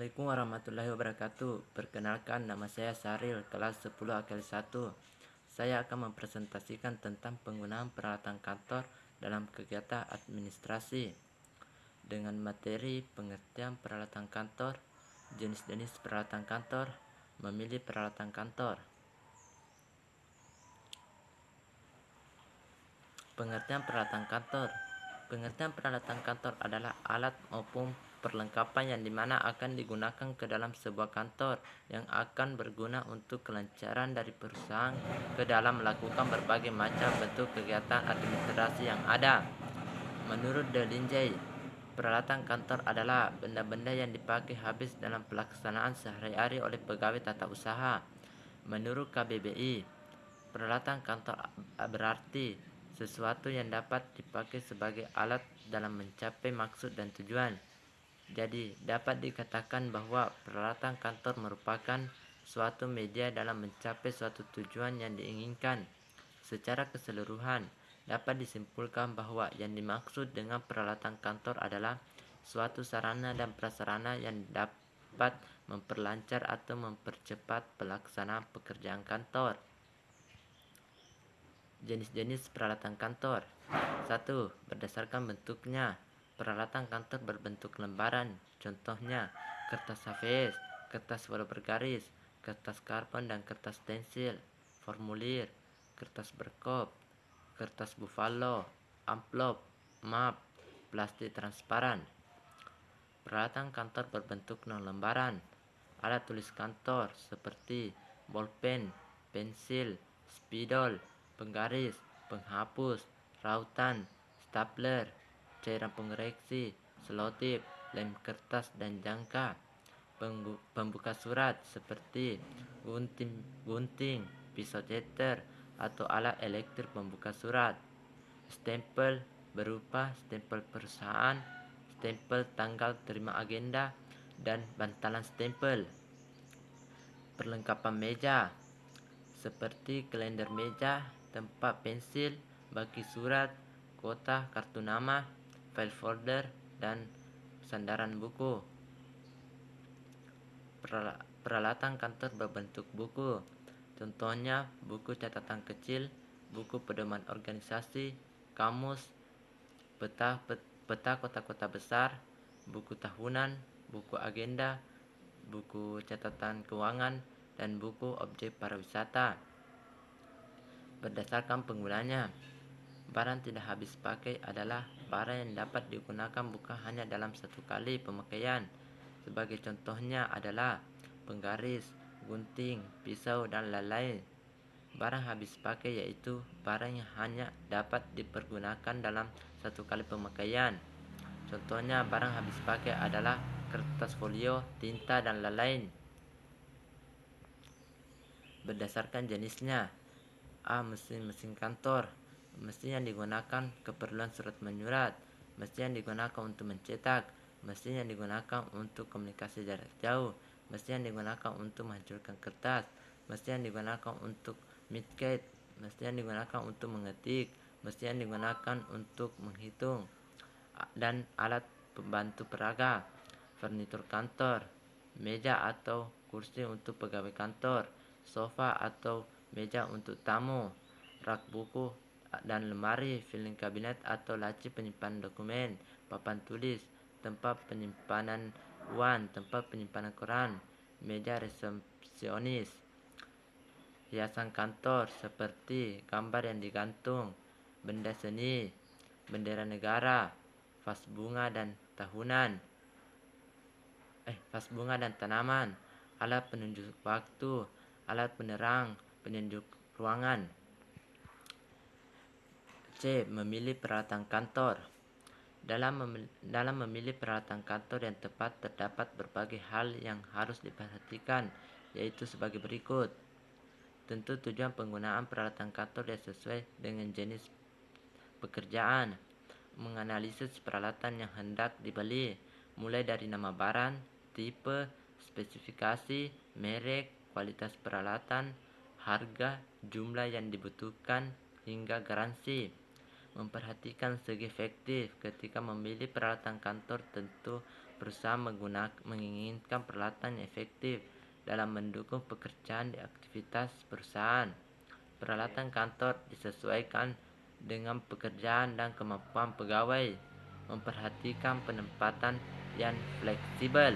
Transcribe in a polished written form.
Assalamualaikum warahmatullahi wabarakatuh. Perkenalkan, nama saya Saril, kelas 10 AKL 1. Saya akan mempresentasikan tentang penggunaan peralatan kantor dalam kegiatan administrasi dengan materi pengertian peralatan kantor, jenis-jenis peralatan kantor, memilih peralatan kantor. Pengertian peralatan kantor. Pengertian peralatan kantor adalah alat maupun perlengkapan yang dimana akan digunakan ke dalam sebuah kantor yang akan berguna untuk kelancaran dari perusahaan ke dalam melakukan berbagai macam bentuk kegiatan administrasi yang ada. Menurut De Lindsay, peralatan kantor adalah benda-benda yang dipakai habis dalam pelaksanaan sehari-hari oleh pegawai tata usaha. Menurut KBBI, peralatan kantor berarti sesuatu yang dapat dipakai sebagai alat dalam mencapai maksud dan tujuan. Jadi, dapat dikatakan bahwa peralatan kantor merupakan suatu media dalam mencapai suatu tujuan yang diinginkan. Secara keseluruhan, dapat disimpulkan bahwa yang dimaksud dengan peralatan kantor adalah suatu sarana dan prasarana yang dapat memperlancar atau mempercepat pelaksanaan pekerjaan kantor. Jenis-jenis peralatan kantor. 1. Berdasarkan bentuknya. Peralatan kantor berbentuk lembaran. Contohnya, kertas HVS, kertas walau bergaris, kertas karbon dan kertas stensil, formulir, kertas berkop, kertas buffalo, amplop, map, plastik transparan. Peralatan kantor berbentuk non-lembaran. Alat tulis kantor seperti bolpen, pensil, spidol, penggaris, penghapus, rautan, stapler, cairan pengoreksi, selotip, lem kertas dan jangka. Pembuka surat seperti gunting, pisau ceter, atau alat elektrik pembuka surat. Stempel berupa stempel perusahaan, stempel tanggal terima agenda, dan bantalan stempel. Perlengkapan meja seperti kalender meja, tempat pensil, baki surat, kotak, kartu nama, file folder, dan sandaran buku. Peralatan kantor berbentuk buku. Contohnya buku catatan kecil, buku pedoman organisasi, kamus, peta kota-kota besar, buku tahunan, buku agenda, buku catatan keuangan, dan buku objek pariwisata. Berdasarkan penggunanya, barang tidak habis pakai adalah barang yang dapat digunakan bukan hanya dalam satu kali pemakaian. Sebagai contohnya adalah penggaris, gunting, pisau, dan lain-lain. Barang habis pakai yaitu barang yang hanya dapat dipergunakan dalam satu kali pemakaian. Contohnya barang habis pakai adalah kertas folio, tinta, dan lain-lain. Berdasarkan jenisnya. A. Mesin kantor. Mesin yang digunakan keperluan surat menyurat. Mesin yang digunakan untuk mencetak. Mesin yang digunakan untuk komunikasi jarak jauh. Mesin yang digunakan untuk menghancurkan kertas. Mesin yang digunakan untuk midget. Mesin yang digunakan untuk mengetik. Mesin yang digunakan untuk menghitung. Dan alat pembantu peraga. Furnitur kantor. Meja atau kursi untuk pegawai kantor. Sofa atau meja untuk tamu, rak buku dan lemari, filing kabinet atau laci penyimpanan dokumen, papan tulis, tempat penyimpanan uang, tempat penyimpanan koran, meja resepsionis. Hiasan kantor seperti gambar yang digantung, benda seni, bendera negara, vas bunga dan tanaman, alat penunjuk waktu, alat penerang, penunjuk ruangan. C. Memilih peralatan kantor. Dalam memilih peralatan kantor yang tepat terdapat berbagai hal yang harus diperhatikan, yaitu sebagai berikut. Tentu tujuan penggunaan peralatan kantor yang sesuai dengan jenis pekerjaan. Menganalisis peralatan yang hendak dibeli, mulai dari nama barang, tipe, spesifikasi, merek, kualitas peralatan, harga, jumlah yang dibutuhkan, hingga garansi. Memperhatikan segi efektif ketika memilih peralatan kantor tentu perusahaan menginginkan peralatan yang efektif dalam mendukung pekerjaan di aktivitas perusahaan. Peralatan kantor disesuaikan dengan pekerjaan dan kemampuan pegawai, memperhatikan penempatan yang fleksibel.